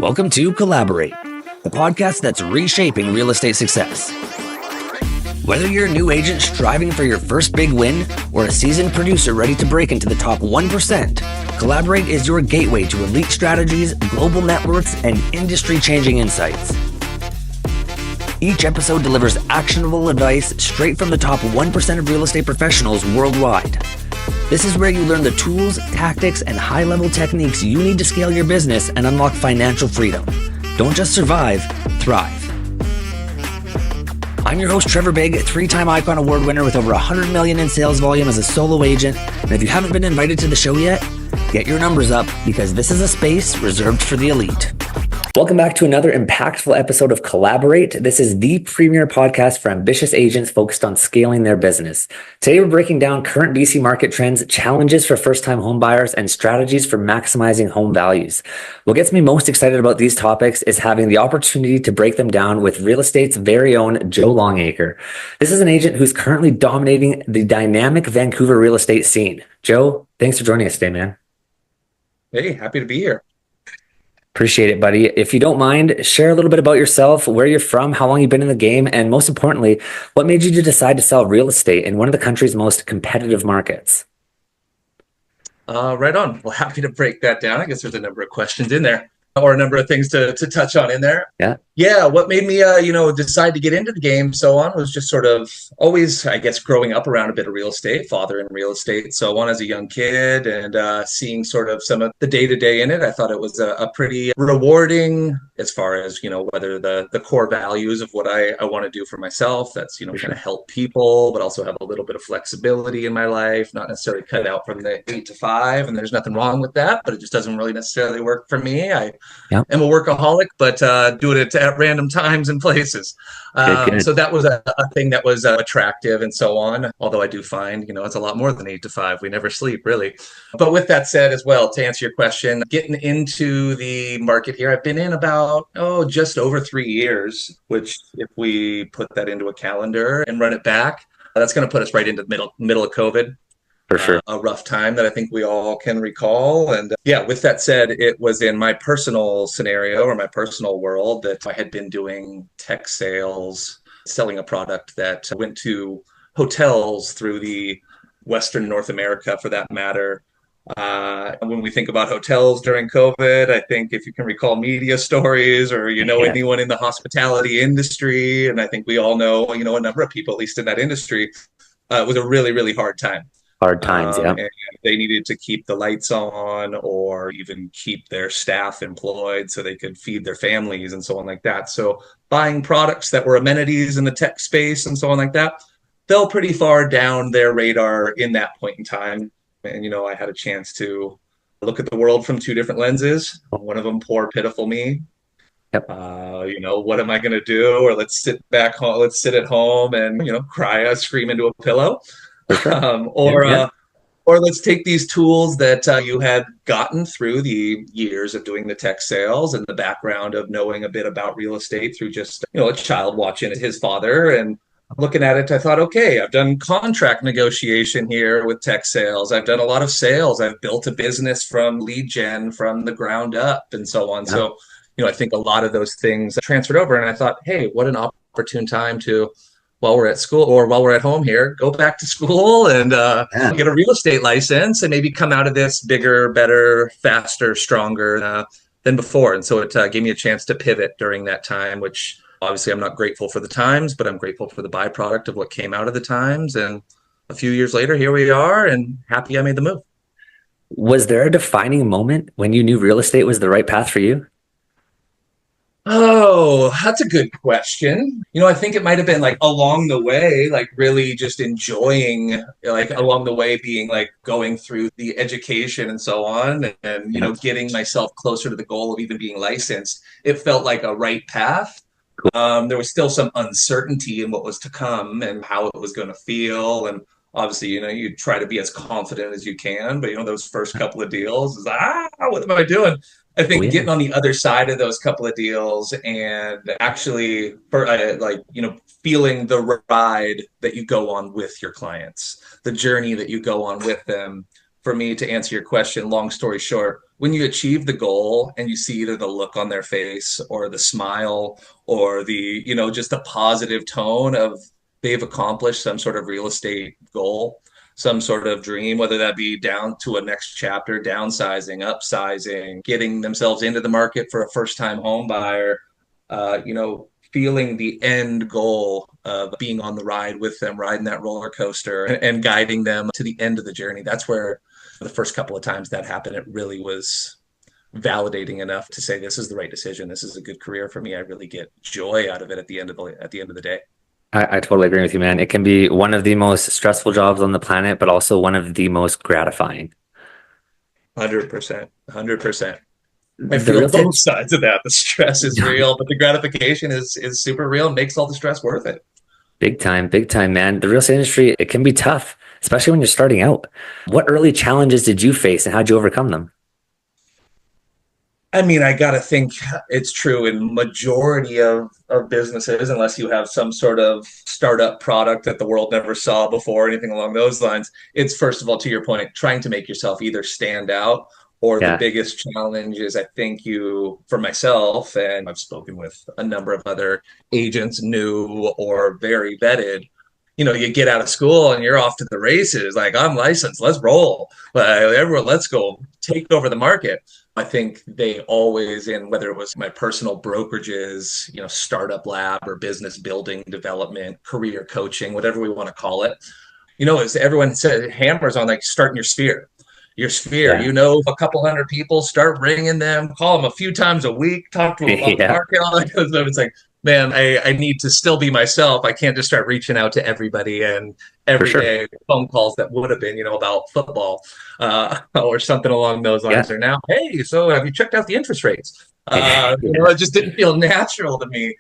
Welcome to Collaborate, the podcast that's reshaping real estate success. Whether you're a new agent striving for your first big win or a seasoned producer ready to break into the top 1%, Collaborate is your gateway to elite strategies, global networks, and industry-changing insights. Each episode delivers actionable advice straight from the top 1% of real estate professionals worldwide. This is where you learn the tools, tactics, and high-level techniques you need to scale your business and unlock financial freedom. Don't just survive, thrive. I'm your host, Trevor Bigg, three-time Icon Award winner with over $100 million in sales volume as a solo agent. And if you haven't been invited to the show yet, get your numbers up because this is a space reserved for the elite. Welcome back to another impactful episode of Collaborate. This is the premier podcast for ambitious agents focused on scaling their business. Today, we're breaking down current BC market trends, challenges for first-time homebuyers, and strategies for maximizing home values. What gets me most excited about these topics is having the opportunity to break them down with real estate's very own Joe Longacre. This is an agent who's currently dominating the dynamic Vancouver real estate scene. Joe, thanks for joining us today, man. Hey, happy to be here. Appreciate it, buddy. If you don't mind, share a little bit about yourself, where you're from, how long you've been in the game, and most importantly, what made you to decide to sell real estate in one of the country's most competitive markets? Right on. Well, happy to break that down. I guess there's a number of questions in there, or a number of things to touch on in there. Yeah. What made me, decide to get into the game, so on, was just sort of always, I guess, growing up around a bit of real estate, father in real estate, so on, as a young kid, and seeing sort of some of the day-to-day in it. I thought it was a pretty rewarding, as far as, whether the core values of what I want to do for myself, that's, kind of help people, but also have a little bit of flexibility in my life, not necessarily cut out from the 8 to 5, and there's nothing wrong with that, but it just doesn't really necessarily work for me. I am a workaholic, but doing it at random times and places. So that was a thing that was attractive and so on. Although I do find, it's a lot more than 8 to 5. We never sleep, really. But with that said as well, to answer your question, getting into the market here, I've been in about, just over 3 years, which if we put that into a calendar and run it back, that's going to put us right into the middle of COVID. For sure. A rough time that I think we all can recall. And with that said, it was in my personal scenario or my personal world that I had been doing tech sales, selling a product that went to hotels through the Western North America, for that matter. When we think about hotels during COVID, I think if you can recall media stories or, anyone in the hospitality industry, and I think we all know, a number of people, at least in that industry, it was a really, really hard time. Hard times, yeah. And they needed to keep the lights on or even keep their staff employed so they could feed their families and so on like that. So buying products that were amenities in the tech space and so on like that fell pretty far down their radar in that point in time. And, I had a chance to look at the world from two different lenses. One of them, poor, pitiful me. Yep. What am I going to do? Or let's sit at home and, cry, scream into a pillow. Or let's take these tools that you had gotten through the years of doing the tech sales and the background of knowing a bit about real estate through just, a child watching his father and looking at it. I thought, okay, I've done contract negotiation here with tech sales. I've done a lot of sales. I've built a business from lead gen from the ground up and so on. Yeah. So, I think a lot of those things transferred over. And I thought, hey, what an opportune time to, while we're at school or while we're at home here, go back to school and get a real estate license and maybe come out of this bigger, better, faster, stronger than before. And so it gave me a chance to pivot during that time, which obviously I'm not grateful for the times, but I'm grateful for the byproduct of what came out of the times. And a few years later, here we are and happy I made the move. Was there a defining moment when you knew real estate was the right path for you? Oh, that's a good question. I think it might have been like along the way, like really just enjoying, like along the way being like going through the education and so on and, getting myself closer to the goal of even being licensed. It felt like a right path. There was still some uncertainty in what was to come and how it was going to feel. And obviously, you try to be as confident as you can, but, those first couple of deals is, what am I doing? I think getting on the other side of those couple of deals and actually feeling the ride that you go on with your clients, the journey that you go on with them. For me, to answer your question, long story short, when you achieve the goal and you see either the look on their face or the smile or the, just the positive tone of they've accomplished some sort of real estate goal, some sort of dream, whether that be down to a next chapter, downsizing, upsizing, getting themselves into the market for a first-time home buyer, feeling the end goal of being on the ride with them, riding that roller coaster and guiding them to the end of the journey. That's where the first couple of times that happened, it really was validating enough to say, this is the right decision. This is a good career for me. I really get joy out of it at the end of the day. I totally agree with you, man. It can be one of the most stressful jobs on the planet, but also one of the most gratifying. 100%. 100%. I feel both sides of that. The stress is real, but the gratification is super real and makes all the stress worth it. Big time, man. The real estate industry, it can be tough, especially when you're starting out. What early challenges did you face and how'd you overcome them? I mean, I got to think it's true in majority of businesses, unless you have some sort of startup product that the world never saw before, anything along those lines. It's, first of all, to your point, trying to make yourself either stand out or the biggest challenge is, I think for myself, and I've spoken with a number of other agents, new or very vetted, you get out of school and you're off to the races. Like, I'm licensed, let's roll. Everyone, let's go take over the market. I think they always, whether it was my personal brokerages, startup lab or business building development, career coaching, whatever we want to call it, as everyone said, hammers on like starting your sphere. Your sphere, a couple hundred people, start ringing them, call them a few times a week, talk to them about the market. All that kind of stuff. It's like, man, I need to still be myself. I can't just start reaching out to everybody and every day phone calls that would have been, about football or something along those lines. Are now, hey, so have you checked out the interest rates? It just didn't feel natural to me.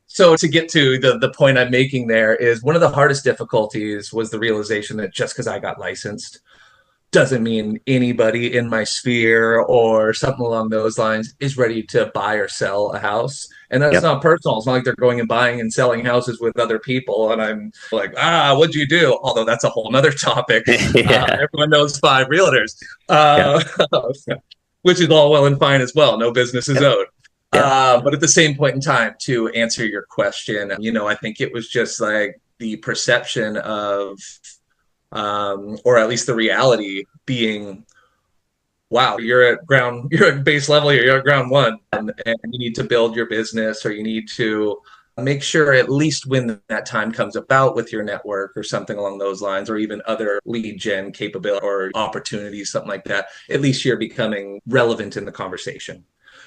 So to get to the point I'm making there is one of the hardest difficulties was the realization that just because I got licensed doesn't mean anybody in my sphere or something along those lines is ready to buy or sell a house. And that's not personal. It's not like they're going and buying and selling houses with other people. And I'm like, what'd you do? Although that's a whole nother topic. Everyone knows 5 realtors, which is all well and fine as well. No business is owed. But at the same point in time, to answer your question, I think it was just like the perception of, or at least the reality being, wow, you're at base level here, you're at ground one, and you need to build your business, or you need to make sure at least when that time comes about with your network or something along those lines, or even other lead gen capability or opportunities, something like that, at least you're becoming relevant in the conversation.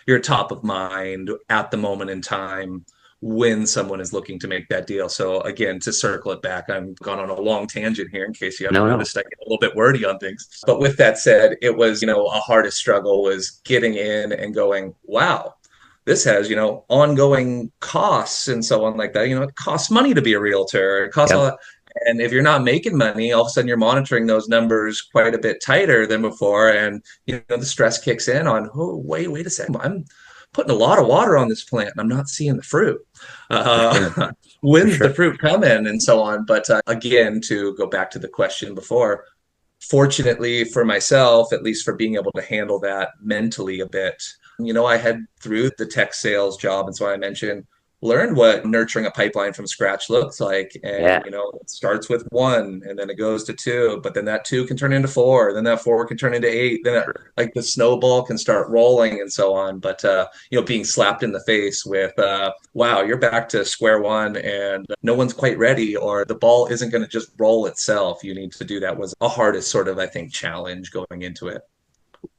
You're top of mind at the moment in time when someone is looking to make that deal. So again, to circle it back, I'm gone on a long tangent here in case you haven't noticed. I get a little bit wordy on things. But with that said, it was, a hardest struggle was getting in and going, wow, this has, ongoing costs and so on like that. It costs money to be a realtor. It costs a lot. And if you're not making money, all of a sudden you're monitoring those numbers quite a bit tighter than before. And, the stress kicks in on, wait a second. I'm putting a lot of water on this plant and I'm not seeing the fruit. When's the fruit coming and so on? But again, to go back to the question before, fortunately for myself, at least for being able to handle that mentally a bit, I had through the tech sales job. And so I mentioned, learned what nurturing a pipeline from scratch looks like. And, it starts with 1 and then it goes to 2, but then that 2 can turn into 4, then that 4 can turn into 8, then like the snowball can start rolling and so on. But, being slapped in the face with, wow, you're back to square one and no one's quite ready, or the ball isn't going to just roll itself. You need to do that was the hardest sort of, I think, challenge going into it.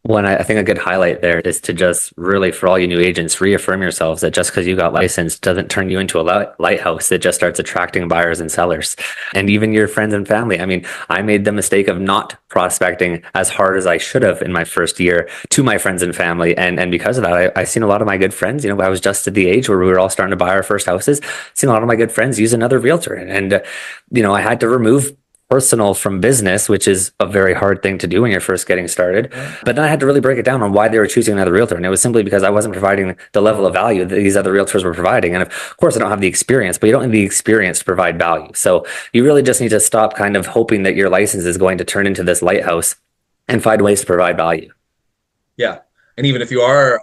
Well, I think a good highlight there is to just really, for all you new agents, reaffirm yourselves that just because you got licensed doesn't turn you into a lighthouse. It just starts attracting buyers and sellers and even your friends and family. I mean, I made the mistake of not prospecting as hard as I should have in my first year to my friends and family. And because of that, I've seen a lot of my good friends, I was just at the age where we were all starting to buy our first houses, seen a lot of my good friends use another realtor. And I had to remove personal from business, which is a very hard thing to do when you're first getting started. But then I had to really break it down on why they were choosing another realtor. And it was simply because I wasn't providing the level of value that these other realtors were providing. And of course, I don't have the experience, but you don't need the experience to provide value. So you really just need to stop kind of hoping that your license is going to turn into this lighthouse and find ways to provide value. Yeah. And even if you are,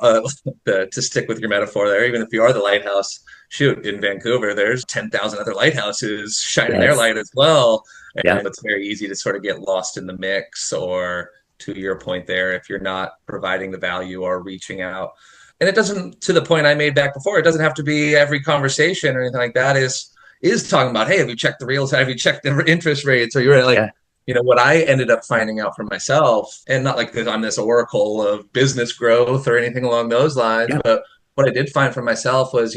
to stick with your metaphor there, even if you are the lighthouse, shoot, in Vancouver, there's 10,000 other lighthouses shining their Yes. light as well. Yeah, And it's very easy to sort of get lost in the mix, or to your point there, if you're not providing the value or reaching out. And it doesn't, to the point I made back before, it doesn't have to be every conversation or anything like that is talking about, hey, have you checked the real estate? Have you checked the interest rates? Or you're like, yeah, what I ended up finding out for myself, and not like that I'm this oracle of business growth or anything along those lines, yeah, but what I did find for myself was,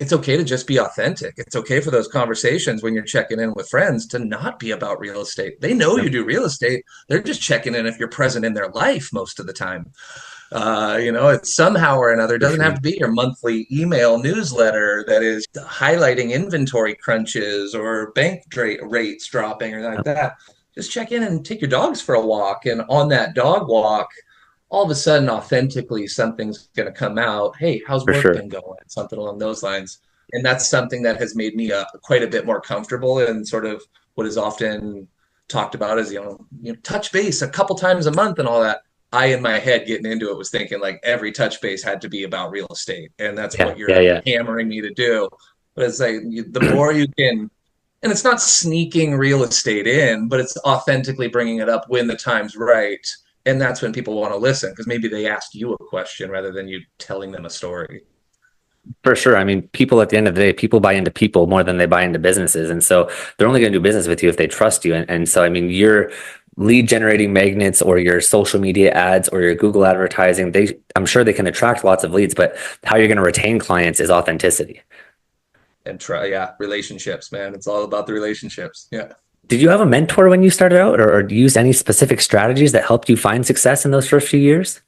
it's okay to just be authentic. It's okay for those conversations when you're checking in with friends to not be about real estate. They know yeah, you do real estate. They're just checking in if you're present in their life most of the time. It's somehow or another. It for doesn't sure. have to be your monthly email newsletter that is highlighting inventory crunches or bank rates dropping or anything like that. Just check in and take your dogs for a walk. And on that dog walk, all of a sudden, authentically, something's going to come out. Hey, how's For work sure. been going? Something along those lines. And that's something that has made me quite a bit more comfortable in sort of what is often talked about as, touch base a couple times a month and all that. I, in my head, getting into it, was thinking like every touch base had to be about real estate. And that's Yeah, what yeah, you're yeah. hammering me to do. But it's like the more you can, and it's not sneaking real estate in, but it's authentically bringing it up when the time's right. And that's when people want to listen, because maybe they asked you a question rather than you telling them a story. For sure. I mean, people at the end of the day, people buy into people more than they buy into businesses. And so they're only going to do business with you if they trust you. And so, I mean, your lead generating magnets or your social media ads or your Google advertising, I'm sure they can attract lots of leads, but how you're going to retain clients is authenticity. And try, yeah, relationships, man. It's all about the relationships. Yeah. Did you have a mentor when you started out or use any specific strategies that helped you find success in those first few years?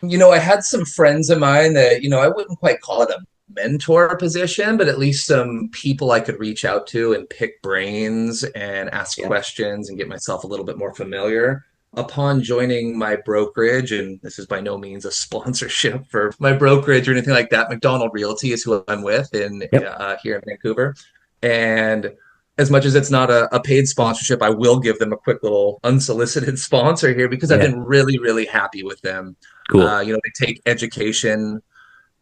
I had some friends of mine that, I wouldn't quite call it a mentor position, but at least some people I could reach out to and pick brains and ask Yeah. questions and get myself a little bit more familiar. Upon joining my brokerage, and this is by no means a sponsorship for my brokerage or anything like that, McDonald Realty is who I'm with in Yep. here in Vancouver. And as much as it's not a paid sponsorship, I will give them a quick little unsolicited sponsor here because I've Yeah. been really, really happy with them. Cool. They take education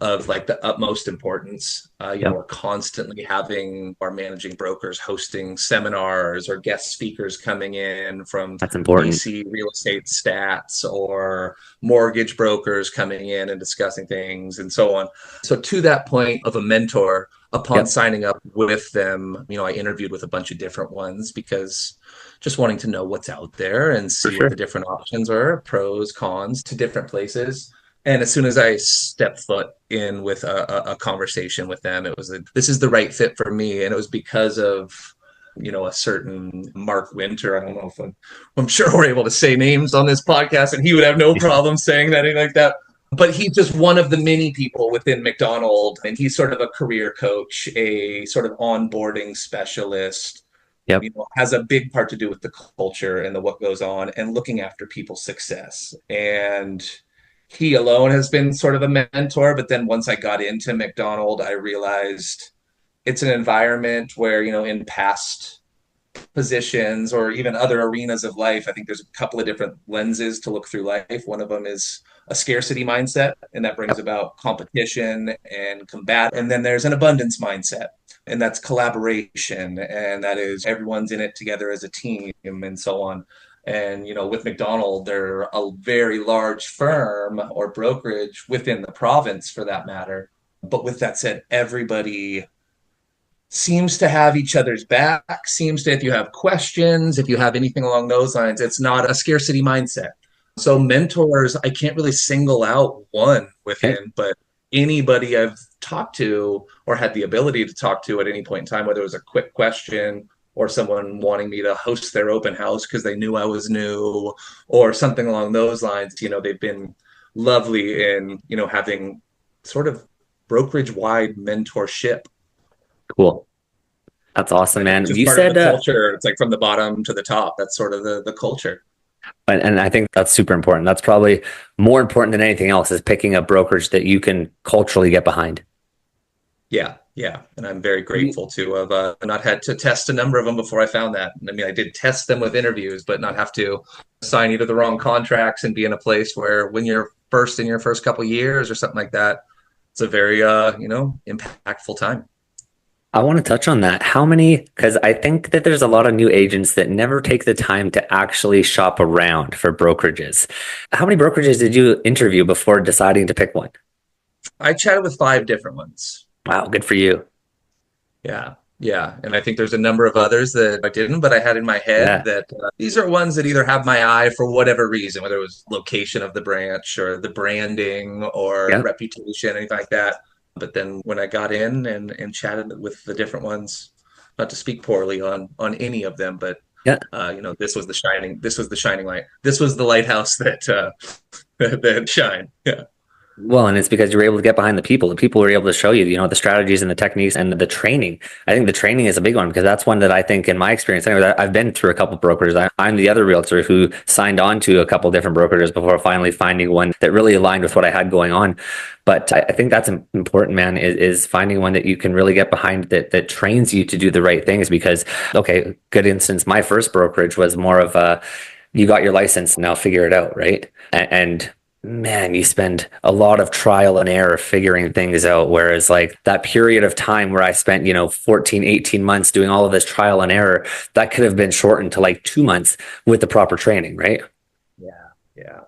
of like the utmost importance. Yep. We're constantly having our managing brokers hosting seminars or guest speakers coming in from That's important. BC real estate stats or mortgage brokers coming in and discussing things and so on. So to that point of a mentor, upon Yep. signing up with them, I interviewed with a bunch of different ones because just wanting to know what's out there and For see what the sure. different options are, pros, cons to different places. And as soon as I stepped foot in with a conversation with them, it was this is the right fit for me. And it was because of, a certain Mark Winter. I don't know if I'm sure we're able to say names on this podcast and he would have no problem saying that, anything like that. But he's just one of the many people within McDonald. And he's sort of a career coach, a sort of onboarding specialist, Yep. has a big part to do with the culture and the what goes on and looking after people's success. And he alone has been sort of a mentor. But then once I got into McDonald, I realized it's an environment where, in past positions or even other arenas of life, I think there's a couple of different lenses to look through life. One of them is a scarcity mindset, and that brings Yep. about competition and combat. And then there's an abundance mindset, and that's collaboration, and that is everyone's in it together as a team and so on. And, with McDonald, they're a very large firm or brokerage within the province for that matter. But with that said, everybody seems to have each other's back, seems to, if you have questions, if you have anything along those lines, it's not a scarcity mindset. So mentors, I can't really single out one Okay. within, but anybody I've talked to or had the ability to talk to at any point in time, whether it was a quick question or someone wanting me to host their open house because they knew I was new or something along those lines, they've been lovely in, having sort of brokerage wide mentorship. Cool. That's awesome, And it's man. just You part of the said, culture. It's like from the bottom to the top. That's sort of the culture. and I think that's super important. That's probably more important than anything else is picking a brokerage that you can culturally get behind. Yeah. Yeah, and I'm very grateful to have not had to test a number of them before I found that. I mean, I did test them with interviews, but not have to sign either the wrong contracts and be in a place where when you're first in your first couple years or something like that, it's a very impactful time. I want to touch on that. How many, because I think that there's a lot of new agents that never take the time to actually shop around for brokerages. How many brokerages did you interview before deciding to pick one? I chatted with 5 different ones. Wow, good for you. Yeah. Yeah. And I think there's a number of others that I didn't, but I had in my head Yeah. that these are ones that either have my eye for whatever reason, whether it was location of the branch or the branding or Yeah. reputation, anything like that. But then when I got in and chatted with the different ones, not to speak poorly on any of them, but Yeah. this was the shining light. This was the lighthouse that that shined. Yeah. Well, and it's because you were able to get behind the people. The people were able to show you, the strategies and the techniques and the training. I think the training is a big one because that's one that I think, in my experience, anyway, I've been through a couple brokers. I'm the other realtor who signed on to a couple different brokerages before finally finding one that really aligned with what I had going on. But I think that's important, man, is finding one that you can really get behind that trains you to do the right things. Because, okay, good instance, my first brokerage was more of you got your license, now figure it out, right? And man, you spend a lot of trial and error figuring things out. Whereas like that period of time where I spent, 14, 18 months doing all of this trial and error, that could have been shortened to like 2 months with the proper training, right? Yeah. Yeah.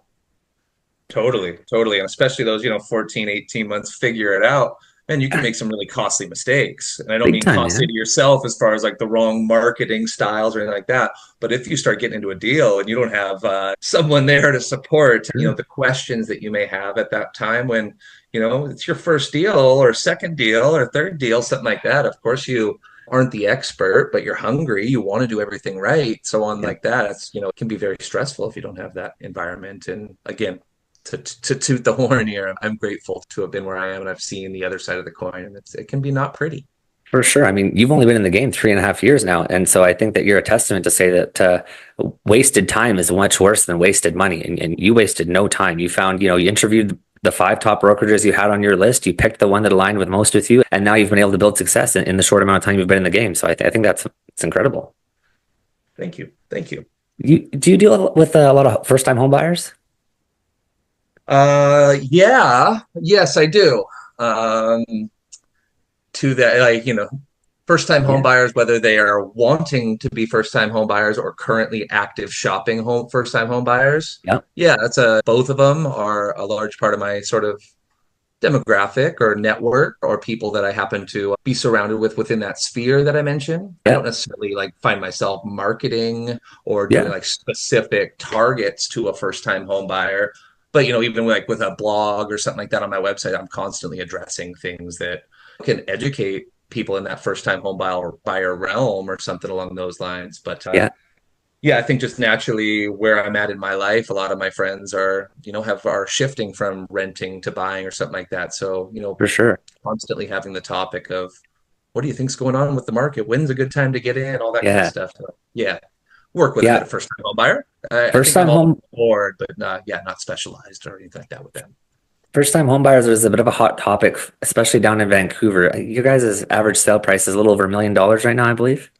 Totally, totally. And especially those, 14, 18 months, figure it out. And you can make some really costly mistakes. And I don't Big mean time, costly man. to yourself as far as like the wrong marketing styles or anything like that. But if you start getting into a deal and you don't have someone there to support, Sure. the questions that you may have at that time when, it's your first deal or second deal or third deal, something like that. Of course, you aren't the expert, but you're hungry. You want to do everything right. So on Yeah, like that, it can be very stressful if you don't have that environment. And again, to toot the horn here, I'm grateful to have been where I am, and I've seen the other side of the coin, and it can be not pretty. for sure. I mean, you've only been in the game 3.5 years now. And so I think that you're a testament to say that wasted time is much worse than wasted money. And you wasted no time. You found, you interviewed the 5 top brokerages you had on your list. You picked the one that aligned with most with you. And now you've been able to build success in the short amount of time you've been in the game. So I think it's incredible. Thank you, thank you. Do you deal with a lot of first time home buyers? Yeah, yes, I do. To that, like first time home Yeah. buyers, whether they are wanting to be first time home buyers or currently active shopping home first time home buyers. Yeah. Yeah, that's a both of them are a large part of my sort of demographic or network or people that I happen to be surrounded with within that sphere that I mentioned. I Yeah. don't necessarily like find myself marketing or doing Yeah. like specific targets to a first time home buyer. But even like with a blog or something like that on my website, I'm constantly addressing things that can educate people in that first time home buyer realm or something along those lines. But Yeah. yeah, I think just naturally where I'm at in my life, a lot of my friends are shifting from renting to buying or something like that. So, For sure. constantly having the topic of what do you think's going on with the market? When's a good time to get in? All that kind of Yeah. stuff. So, yeah, work with a bit Yeah. of first time home buyer. I First think I'm time all home board, but not specialized or anything like that with them. First time home buyers is a bit of a hot topic, especially down in Vancouver. You guys' average sale price is a little over $1 million right now, I believe.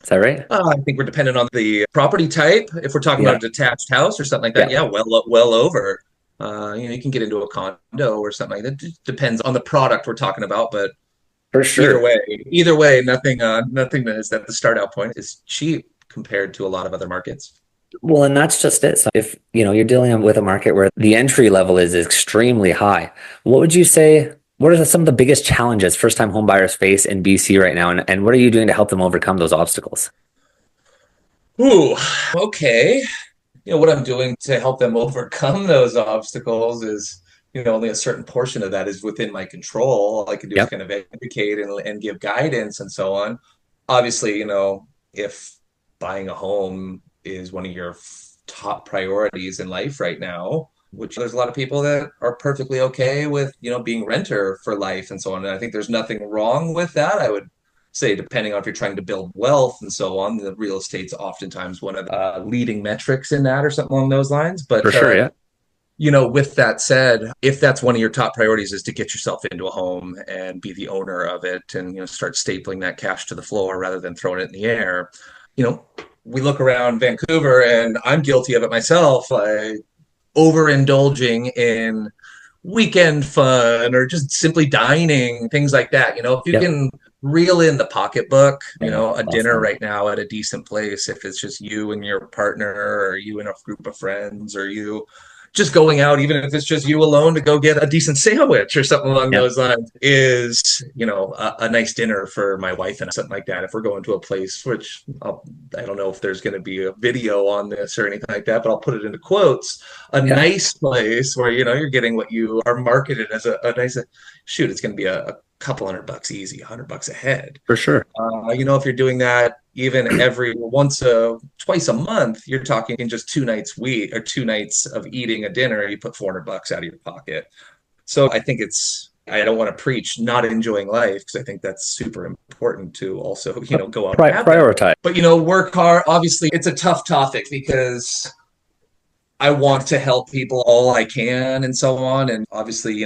Is that right? I think we're dependent on the property type. If we're talking about Yeah. a detached house or something like that, Yeah. yeah, well over. You can get into a condo or something like that. It just depends on the product we're talking about, but For either sure. way, either way, nothing that is at the start out point is cheap compared to a lot of other markets. Well, and that's just it. So if you're dealing with a market where the entry level is extremely high, what would you say? What are some of the biggest challenges first time home buyers face in BC right now? And what are you doing to help them overcome those obstacles? Ooh, okay. What I'm doing to help them overcome those obstacles is, only a certain portion of that is within my control. All I can do is Yep. kind of educate and give guidance and so on. Obviously, if buying a home is one of your top priorities in life right now, which there's a lot of people that are perfectly okay with, being renter for life and so on. And I think there's nothing wrong with that. I would say, depending on if you're trying to build wealth and so on, the real estate's oftentimes one of the leading metrics in that or something along those lines. For But sure. Yeah. With that said, if that's one of your top priorities is to get yourself into a home and be the owner of it and, start stapling that cash to the floor rather than throwing it in the air, you know, we look around Vancouver and I'm guilty of it myself, overindulging in weekend fun or just simply dining, things like that. If you can reel in the pocketbook, a dinner right now at a decent place, if it's just you and your partner or you and a group of friends or you just going out, even if it's just you alone to go get a decent sandwich or something along those lines, is, a nice dinner for my wife and something like that. If we're going to a place, which I don't know if there's going to be a video on this or anything like that, but I'll put it into quotes, nice place where, you're getting what you are marketed as a nice, shoot, it's going to be a couple $100 easy, $100 a head. For sure. If you're doing that even twice a month, you're talking in just 2 nights week or 2 nights of eating a dinner, you put $400 out of your pocket. So I think I don't want to preach not enjoying life because I think that's super important to also, go out and prioritize. But, work hard. Obviously, it's a tough topic because I want to help people all I can and so on. And obviously,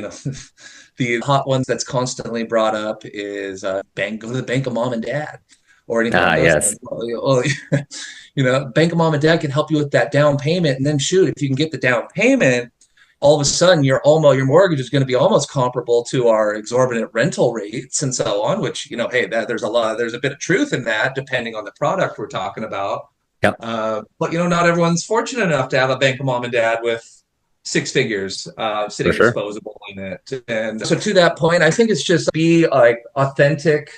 the hot ones that's constantly brought up is go to the bank of mom and dad or anything like that. Bank of mom and dad can help you with that down payment. And then shoot, if you can get the down payment, all of a sudden your mortgage is going to be almost comparable to our exorbitant rental rates and so on, which, hey, there's a bit of truth in that depending on the product we're talking about. Yep. But, not everyone's fortunate enough to have a bank of mom and dad with 6 figures sitting disposable in it. And so to that point, I think it's just be like authentic,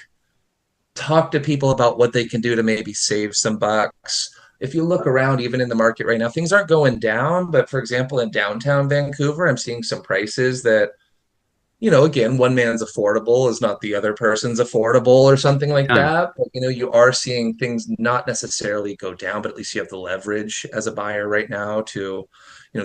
talk to people about what they can do to maybe save some bucks. If you look around, even in the market right now, things aren't going down. But for example, in downtown Vancouver, I'm seeing some prices that, again, one man's affordable is not the other person's affordable or something like that. But, you are seeing things not necessarily go down, but at least you have the leverage as a buyer right now to,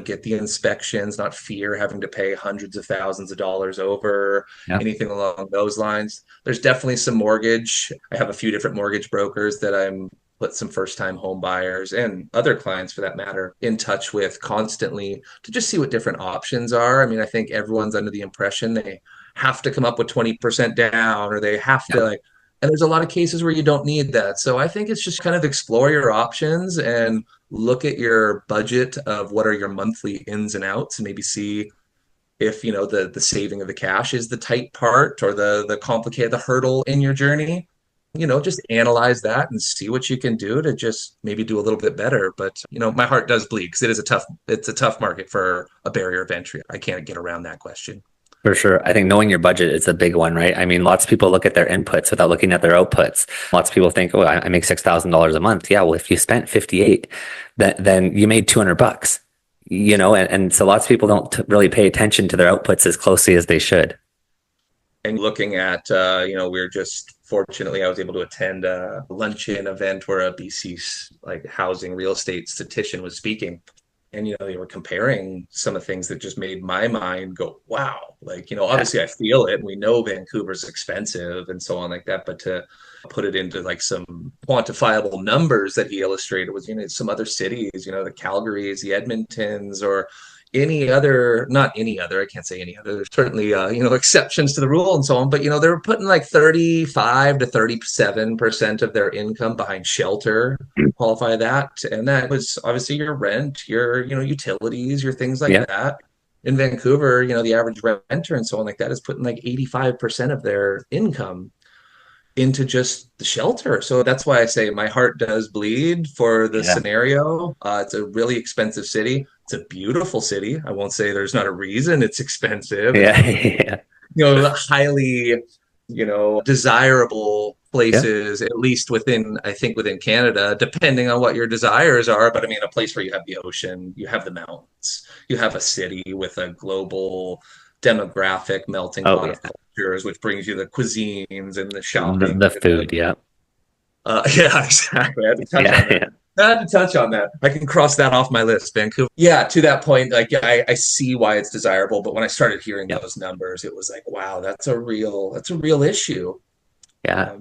get the inspections, not fear having to pay hundreds of thousands of dollars over anything along those lines. There's definitely some mortgage. I have a few different mortgage brokers that I'm put some first-time home buyers and other clients for that matter in touch with constantly to just see what different options are. I mean, I think everyone's under the impression they have to come up with 20% down or they have to and there's a lot of cases where you don't need that. So I think it's just kind of explore your options and look at your budget of what are your monthly ins and outs and maybe see if, the saving of the cash is the tight part or the complicated, the hurdle in your journey. Just analyze that and see what you can do to just maybe do a little bit better. But, my heart does bleed because it's a tough market for a barrier of entry. I can't get around that question. For sure. I think knowing your budget is a big one, right? I mean, lots of people look at their inputs without looking at their outputs. Lots of people think, oh, I make $6,000 a month. Yeah, well, if you spent 58, then you made $200, and so lots of people don't really pay attention to their outputs as closely as they should. And looking at, we're just fortunately, I was able to attend a luncheon event where a BC housing real estate statistician was speaking. And, they were comparing some of the things that just made my mind go, wow. Obviously I feel it. We know Vancouver's expensive and so on like that. But to put it into some quantifiable numbers that he illustrated was, some other cities, the Calgarys, the Edmontons, or not any other, I can't say any other. There's certainly, exceptions to the rule and so on. But, they were putting 35 to 37% of their income behind shelter, qualify that. And that was obviously your rent, your, utilities, your things like that. In Vancouver, the average renter and so on like that is putting 85% of their income into just the shelter. So that's why I say my heart does bleed for the scenario. It's a really expensive city. It's a beautiful city. I won't say there's not a reason it's expensive. Highly, desirable places, at least within Canada, depending on what your desires are. But I mean, a place where you have the ocean, you have the mountains, you have a city with a global demographic melting pot of cultures, which brings you the cuisines and the shopping, the food. Exactly. I had to touch on that. I can cross that off my list. Vancouver. Yeah, to that point, I see why it's desirable, but when I started hearing those numbers, it was wow, that's a real issue. Yeah.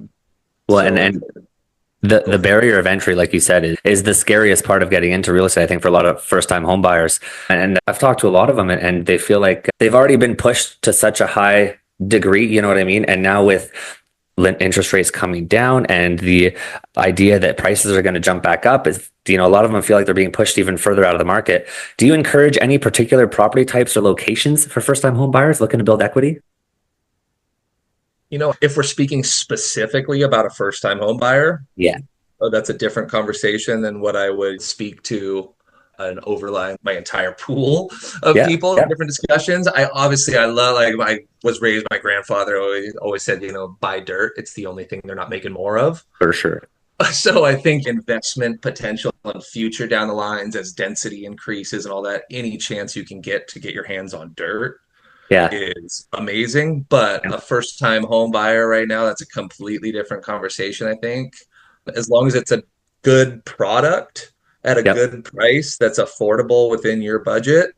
The barrier of entry, like you said, is the scariest part of getting into real estate, I think, for a lot of first-time home buyers. And I've talked to a lot of them, and they feel like they've already been pushed to such a high degree, you know what I mean? And now with interest rates coming down and the idea that prices are going to jump back up, is, a lot of them feel like they're being pushed even further out of the market. Do you encourage any particular property types or locations for first-time home buyers looking to build equity? If we're speaking specifically about a first-time home buyer, yeah, that's a different conversation than what I would speak to an overlying my entire pool of people in different discussions. I love, I was raised, my grandfather always said, buy dirt. It's the only thing they're not making more of. For sure. So I think investment potential in future down the lines as density increases and all that, any chance you can get to get your hands on dirt is amazing. But a first-time home buyer right now, that's a completely different conversation, I think. As long as it's a good product at a good price that's affordable within your budget.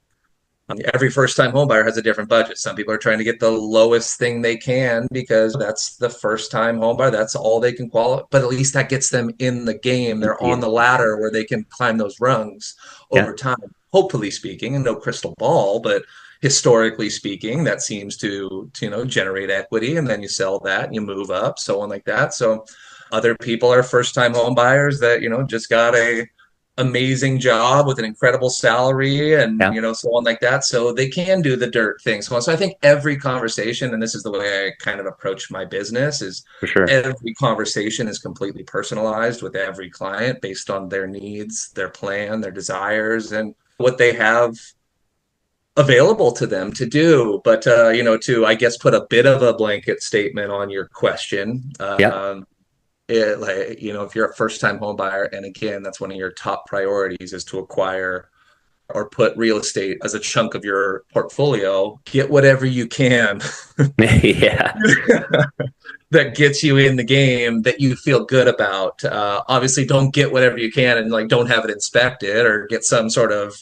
Every first-time home buyer has a different budget. Some people are trying to get the lowest thing they can because that's the first-time home buyer. That's all they can qualify. But at least that gets them in the game. They're on the ladder where they can climb those rungs over time, hopefully speaking, and no crystal ball, but historically speaking, that seems to generate equity, and then you sell that and you move up, so on like that. So other people are first-time home buyers that, just got a amazing job with an incredible salary and, so on like that. So they can do the dirt things. So I think every conversation, and this is the way I kind of approach my business, is every conversation is completely personalized with every client based on their needs, their plan, their desires, and what they have available to them to do. But, to, I guess, put a bit of a blanket statement on your question, if you're a first-time home buyer, and again, that's one of your top priorities is to acquire or put real estate as a chunk of your portfolio, get whatever you can. That gets you in the game that you feel good about. Obviously, don't get whatever you can and don't have it inspected, or get some sort of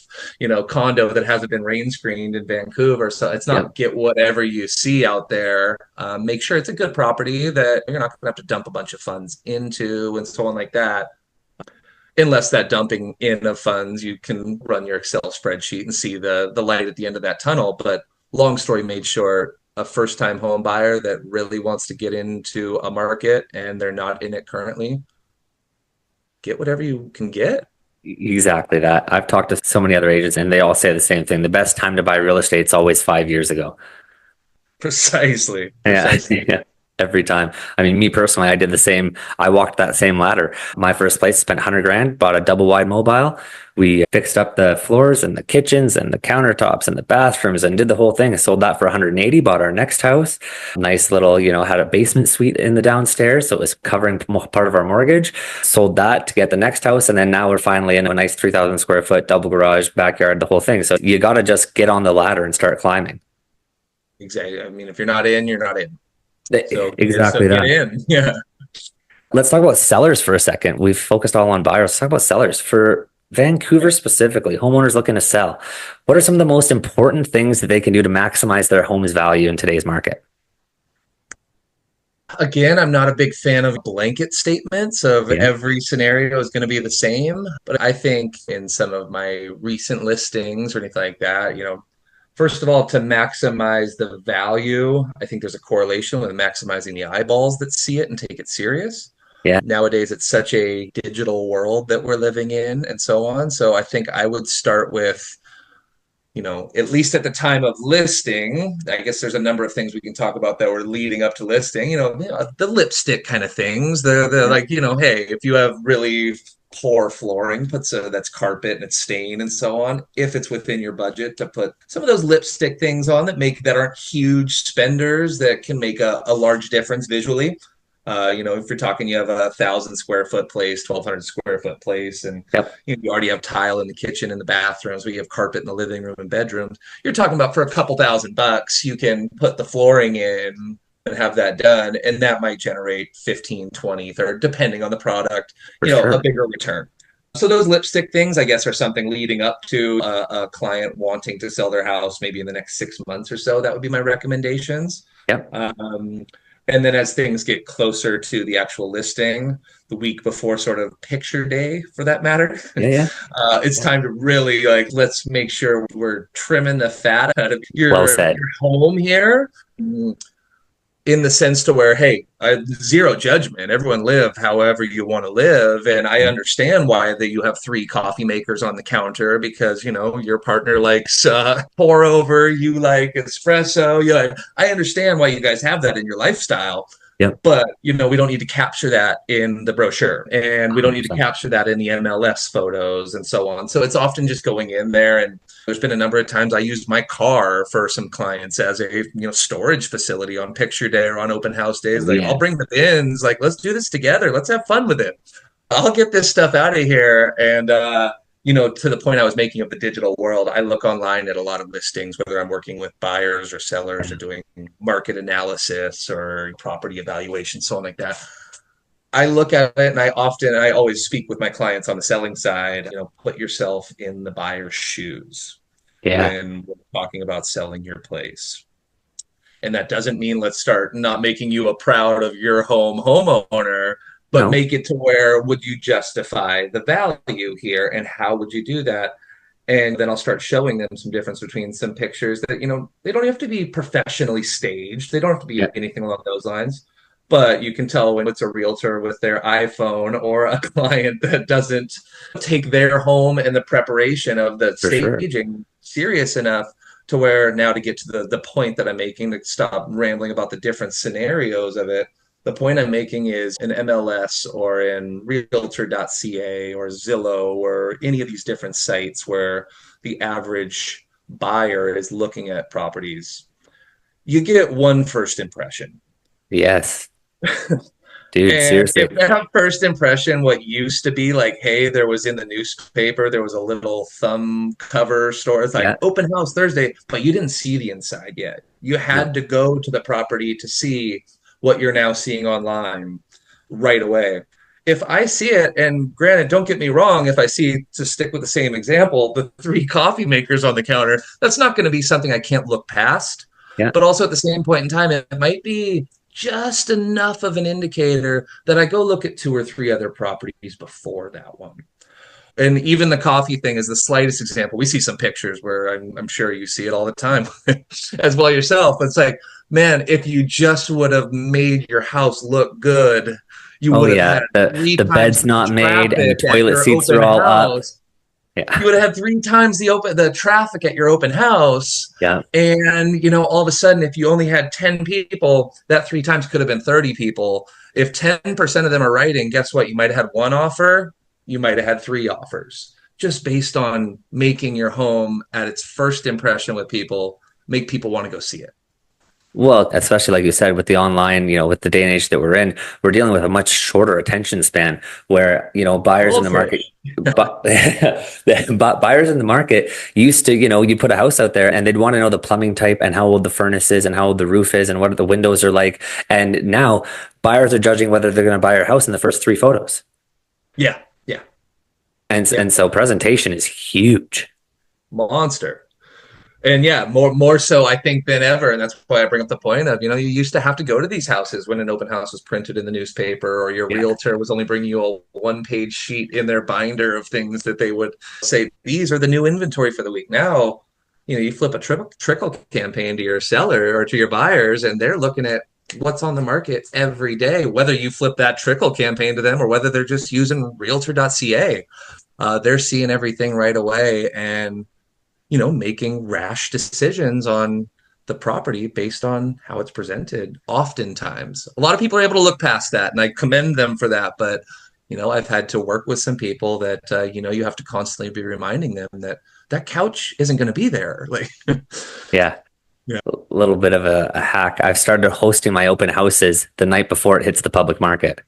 condo that hasn't been rain screened in Vancouver. So it's not get whatever you see out there. Make sure it's a good property that you're not going to have to dump a bunch of funds into and so on like that. Unless that dumping in of funds, you can run your Excel spreadsheet and see the light at the end of that tunnel. But long story made short, a first-time home buyer that really wants to get into a market and they're not in it currently, get whatever you can get. Exactly that. I've talked to so many other agents and they all say the same thing. The best time to buy real estate is always 5 years ago. Precisely. Yeah. Every time. I mean, me personally, I did the same. I walked that same ladder. My first place, spent 100 grand, bought a double wide mobile. We fixed up the floors and the kitchens and the countertops and the bathrooms and did the whole thing. I sold that for 180, bought our next house. Nice little, had a basement suite in the downstairs. So it was covering part of our mortgage. Sold that to get the next house. And then now we're finally in a nice 3,000 square foot double garage, backyard, the whole thing. So you got to just get on the ladder and start climbing. Exactly. I mean, if you're not in, you're not in. So, exactly that. Yeah. Let's talk about sellers for a second. We've focused all on buyers. Let's talk about sellers. For Vancouver specifically, homeowners looking to sell, what are some of the most important things that they can do to maximize their home's value in today's market? Again, I'm not a big fan of blanket statements of every scenario is going to be the same. But I think in some of my recent listings or anything like that, first of all, to maximize the value, I think there's a correlation with maximizing the eyeballs that see it and take it serious. Yeah. Nowadays, it's such a digital world that we're living in and so on. So I think I would start with, at least at the time of listing, I guess there's a number of things we can talk about that were leading up to listing, the lipstick kind of things. The like, hey, if you have really poor flooring, that's carpet and it's stain and so on, if it's within your budget, to put some of those lipstick things on that aren't huge spenders that can make a large difference visually. If you're talking, you have a 1,000 square foot place, 1,200 square foot place, and you already have tile in the kitchen and the bathrooms, we have carpet in the living room and bedrooms. You're talking about for a couple $1,000, you can put the flooring in and have that done, and that might generate 15, 20, 30, depending on the product, a bigger return. So those lipstick things, I guess, are something leading up to a client wanting to sell their house maybe in the next 6 months or so. That would be my recommendations. And then as things get closer to the actual listing, the week before sort of picture day for that matter, Yeah. it's time to really like, let's make sure we're trimming the fat out of Well your said. home here. In the sense to where, hey, zero judgment. Everyone live however you want to live, and I understand why that you have 3 coffee makers on the counter because your partner likes pour over, you like espresso. You like, I understand why you guys have that in your lifestyle. Yep. But we don't need to capture that in the brochure, and we don't need to 100%. capture that in the MLS photos and so on. So it's often just going in there. And there's been a number of times I used my car for some clients as a storage facility on picture day or on open house days. Like, I'll bring the bins. Like, let's do this together. Let's have fun with it. I'll get this stuff out of here. And to the point I was making of the digital world, I look online at a lot of listings, whether I'm working with buyers or sellers or doing market analysis or property evaluation, so on like that. I look at it and I always speak with my clients on the selling side, put yourself in the buyer's shoes when we're talking about selling your place. And that doesn't mean let's start not making you a proud of your home homeowner, but make it to where would you justify the value here and how would you do that? And then I'll start showing them some difference between some pictures that, they don't have to be professionally staged. They don't have to be anything along those lines. But you can tell when it's a realtor with their iPhone or a client that doesn't take their home and the preparation of the staging serious enough to where now to get to the point that I'm making, to stop rambling about the different scenarios of it. The point I'm making is in MLS or in realtor.ca or Zillow or any of these different sites where the average buyer is looking at properties, you get one first impression. Yes. Dude, and seriously. If that first impression, what used to be like, hey, there was in the newspaper, there was a little thumb cover story. It's like open house Thursday, but you didn't see the inside yet. You had to go to the property to see what you're now seeing online right away. If I see it, and granted, don't get me wrong, if I see, to stick with the same example, the 3 coffee makers on the counter, that's not going to be something I can't look past. But also at the same point in time, it might be just enough of an indicator that I go look at 2 or 3 other properties before that one. And even the coffee thing is the slightest example. We see some pictures where I'm sure you see it all the time as well yourself. It's like, man, if you just would have made your house look good, you would have had the bed's not made and the toilet seats are all up. You would have had 3 times the traffic at your open house. And, all of a sudden, if you only had 10 people, that 3 times could have been 30 people. If 10% of them are writing, guess what? You might have had 1 offer. You might have had 3 offers, just based on making your home at its first impression with people, make people want to go see it. Well, especially like you said, with the online, with the day and age that we're in, we're dealing with a much shorter attention span where, buyers in the market, buyers in the market used to, you put a house out there and they'd want to know the plumbing type and how old the furnace is and how old the roof is and what the windows are like. And now buyers are judging whether they're going to buy your house in the first 3 photos. Yeah. And so presentation is huge. Monster. And more so, I think, than ever. And that's why I bring up the point of, you used to have to go to these houses when an open house was printed in the newspaper, or your realtor was only bringing you a 1-page sheet in their binder of things that they would say, these are the new inventory for the week. Now, you flip a trickle campaign to your seller or to your buyers, and they're looking at what's on the market every day, whether you flip that trickle campaign to them or whether they're just using realtor.ca. They're seeing everything right away and making rash decisions on the property based on how it's presented. Oftentimes, a lot of people are able to look past that, and I commend them for that. But, I've had to work with some people that, you have to constantly be reminding them that couch isn't going to be there. Like, a little bit of a hack. I've started hosting my open houses the night before it hits the public market.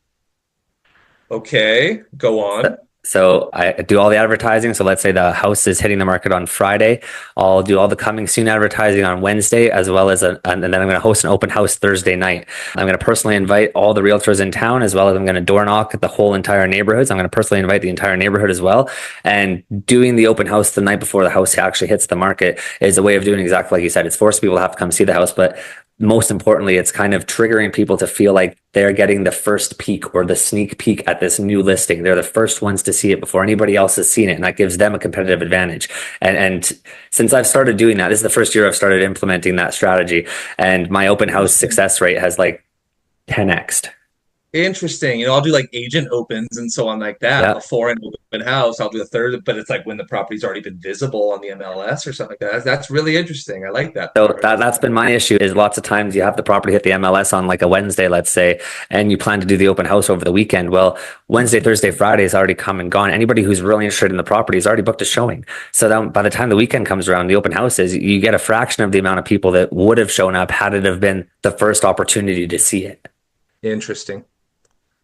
Okay, go on. So I do all the advertising. So let's say the house is hitting the market on Friday. I'll do all the coming soon advertising on Wednesday, as well as and then I'm going to host an open house Thursday night. I'm going to personally invite all the realtors in town, as well as I'm going to door knock the whole entire neighborhoods. I'm going to personally invite the entire neighborhood as well. And doing the open house the night before the house actually hits the market is a way of doing exactly like you said. It's forced people to have to come see the house, but most importantly, it's kind of triggering people to feel like they're getting the first peek or the sneak peek at this new listing. They're the first ones to see it before anybody else has seen it, and that gives them a competitive advantage. And since I've started doing that, this is the first year I've started implementing that strategy, and my open house success rate has like 10x'd. Interesting. I'll do like agent opens and so on like that before an open house. I'll do a third, but it's like when the property's already been visible on the MLS or something like that. That's really interesting. I like that. So that's been my issue, is lots of times you have the property hit the MLS on like a Wednesday, let's say, and you plan to do the open house over the weekend. Well, Wednesday, Thursday, Friday has already come and gone. Anybody who's really interested in the property has already booked a showing. So then by the time the weekend comes around, the open house is, you get a fraction of the amount of people that would have shown up had it have been the first opportunity to see it. Interesting.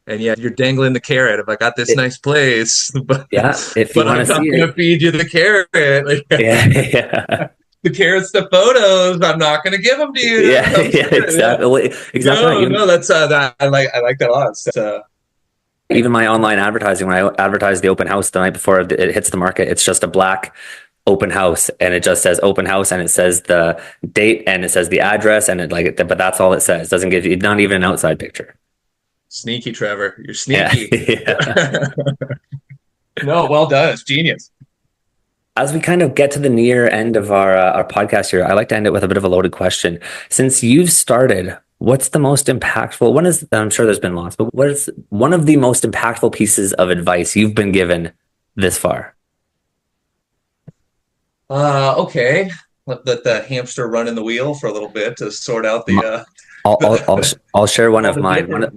And yeah, you're dangling the carrot of, I got this nice place, but if you want to see it, I'm not going to feed you the carrot. The carrots, the photos, I'm not going to give them to you. Exactly. No, that's that. I like that a lot. Even my online advertising, when I advertise the open house the night before it hits the market, it's just a black open house, and it just says open house, and it says the date, and it says the address, and but that's all it says. It doesn't give you, not even an outside picture. Sneaky, Trevor. You're sneaky. No, well done. It's genius. As we kind of get to the near end of our podcast here, I like to end it with a bit of a loaded question. Since you've started, what's the most impactful? I'm sure there's been lots, but what is one of the most impactful pieces of advice you've been given this far? Okay. Let the hamster run in the wheel for a little bit to sort out the. I'll share one of mine. One of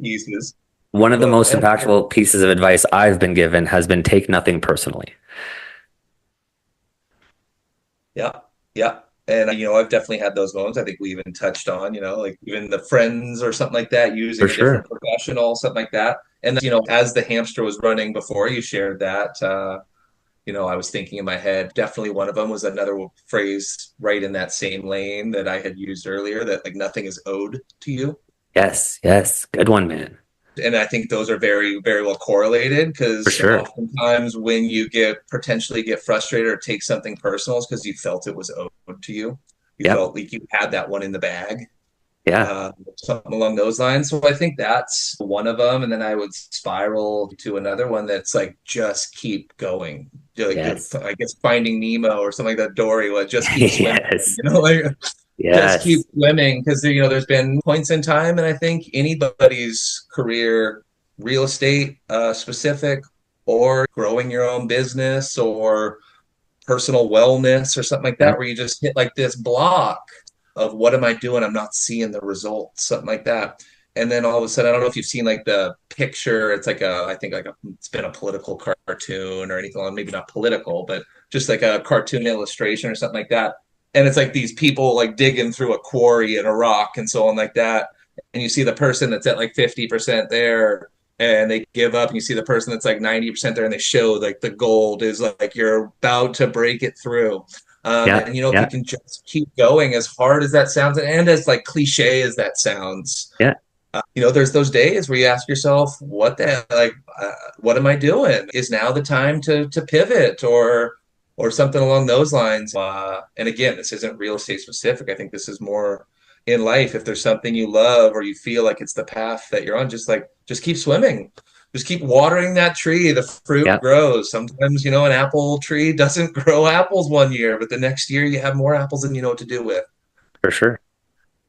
the most ahead. impactful pieces of advice I've been given has been, take nothing personally. Yeah. And, I've definitely had those moments. I think we even touched on, like even the friends or something like that, using a different professional, something like that. And, as the hamster was running before you shared that, I was thinking in my head, definitely one of them was another phrase right in that same lane that I had used earlier, that like nothing is owed to you. Yes. Good one, man. And I think those are very, very well correlated, because oftentimes when you potentially get frustrated or take something personal, it's because you felt it was owed to you. You felt like you had that one in the bag. Something along those lines. So I think that's one of them. And then I would spiral to another one that's like, just keep going. Like, I guess Finding Nemo or something like that, Dory, like just keep swimming. Just keep swimming, because there's been points in time, and I think anybody's career, real estate specific, or growing your own business or personal wellness or something like that, where you just hit like this block of, what am I doing? I'm not seeing the results, something like that. And then all of a sudden, I don't know if you've seen like the picture. It's like it's been a political cartoon or anything, maybe not political, but just like a cartoon illustration or something like that. And it's like these people like digging through a quarry in a rock and so on like that. And you see the person that's at like 50% there, and they give up. And you see the person that's like 90% there, and they show like the gold is like, you're about to break it through. And if you can just keep going, as hard as that sounds, and as like cliche as that sounds, there's those days where you ask yourself, what am I doing? Is now the time to pivot or something along those lines? And again, this isn't real estate specific. I think this is more in life. If there's something you love or you feel like it's the path that you're on, just keep swimming. Just keep watering that tree. The fruit grows. Sometimes, an apple tree doesn't grow apples one year, but the next year you have more apples than you know what to do with. For sure.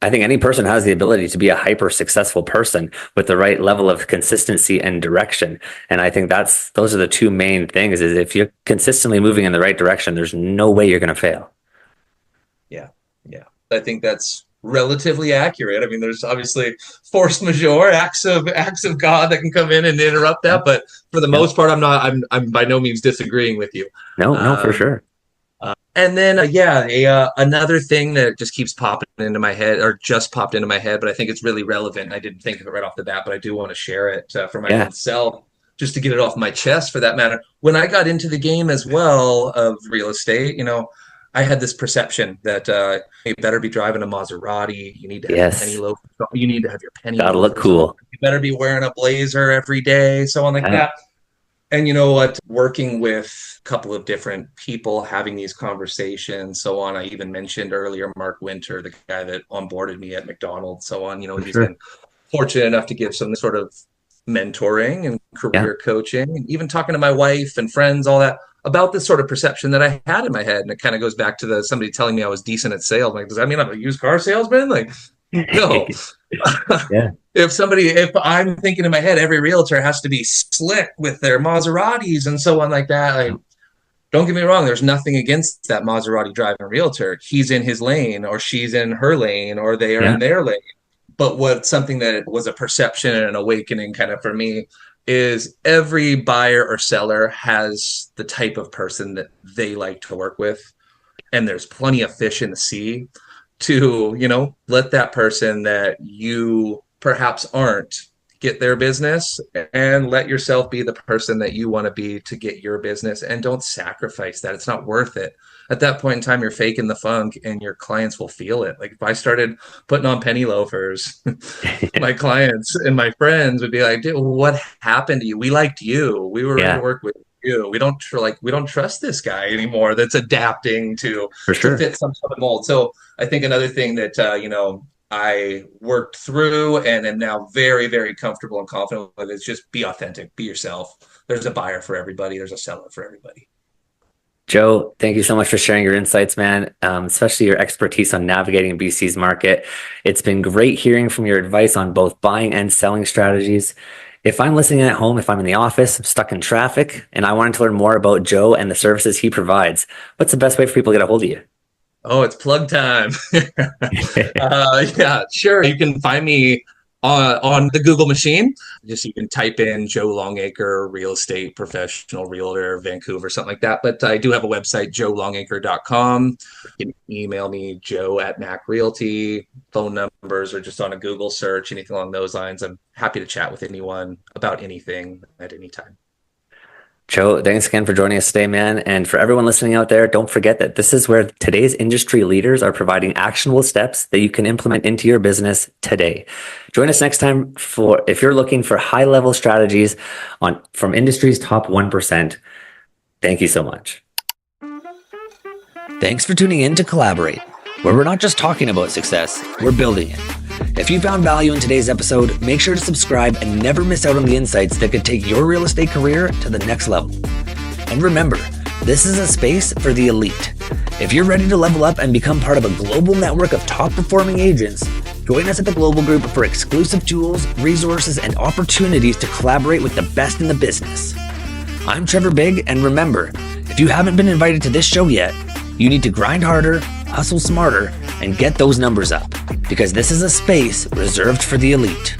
I think any person has the ability to be a hyper successful person with the right level of consistency and direction. And I think those are the two main things, is if you're consistently moving in the right direction, there's no way you're going to fail. Yeah. I think that's relatively accurate. I mean, there's obviously force majeure, acts of God that can come in and interrupt that. But for the most part, I'm by no means disagreeing with you. No, for sure. And then, another thing that just keeps popping into my head, or just popped into my head, but I think it's really relevant. I didn't think of it right off the bat, but I do want to share it for my own self, just to get it off my chest, for that matter. When I got into the game as well of real estate, I had this perception that you better be driving a Maserati. You need to have your penny loaf. You need to have your penny. Gotta look cool. You better be wearing a blazer every day, so on like that. And you know what? Working with a couple of different people, having these conversations, so on. I even mentioned earlier Mark Winter, the guy that onboarded me at McDonald's, so on. You know, he's been fortunate enough to give some sort of mentoring and career coaching, and even talking to my wife and friends, all that about this sort of perception that I had in my head. And it kind of goes back to somebody telling me I was decent at sales. Like, does that mean I'm a used car salesman? Like, no. If I'm thinking in my head, every realtor has to be slick with their Maseratis and so on like that. Like, don't get me wrong, there's nothing against that Maserati driving realtor. He's in his lane, or she's in her lane, or they are in their lane. But what's something that was a perception and an awakening kind of for me is every buyer or seller has the type of person that they like to work with. And there's plenty of fish in the sea to, you know, let that person that you perhaps aren't get their business, and let yourself be the person that you want to be to get your business, and don't sacrifice that. It's not worth it. At that point in time, you're faking the funk and your clients will feel it. Like if I started putting on penny loafers, my clients and my friends would be like, dude, what happened to you? We liked you. We were ready to work with you. We don't trust this guy anymore that's adapting to fit some sort of mold. So I think another thing that, you know, I worked through and am now very, very comfortable and confident with is just be authentic, be yourself. There's a buyer for everybody. There's a seller for everybody. Joe, thank you so much for sharing your insights, man, especially your expertise on navigating BC's market. It's been great hearing from your advice on both buying and selling strategies. If I'm listening at home, if I'm in the office, I'm stuck in traffic, and I wanted to learn more about Joe and the services he provides, what's the best way for people to get a hold of you? Oh, it's plug time. Yeah, sure. You can find me on the Google machine. Just you can type in Joe Longacre, real estate professional realtor, Vancouver, something like that. But I do have a website, joelongacre.com. You can email me, joe@Mac Realty. Phone numbers or just on a Google search, anything along those lines. I'm happy to chat with anyone about anything at any time. Joe, thanks again for joining us today, man. And for everyone listening out there, don't forget that this is where today's industry leaders are providing actionable steps that you can implement into your business today. Join us next time if you're looking for high-level strategies from industry's top 1%. Thank you so much. Thanks for tuning in to Collaborate, where we're not just talking about success, we're building it. If you found value in today's episode, make sure to subscribe and never miss out on the insights that could take your real estate career to the next level. And remember, this is a space for the elite. If you're ready to level up and become part of a global network of top performing agents, join us at the Global Group for exclusive tools, resources, and opportunities to collaborate with the best in the business. I'm Trevor Bigg, and remember, if you haven't been invited to this show yet, you need to grind harder, hustle smarter, and get those numbers up, because this is a space reserved for the elite.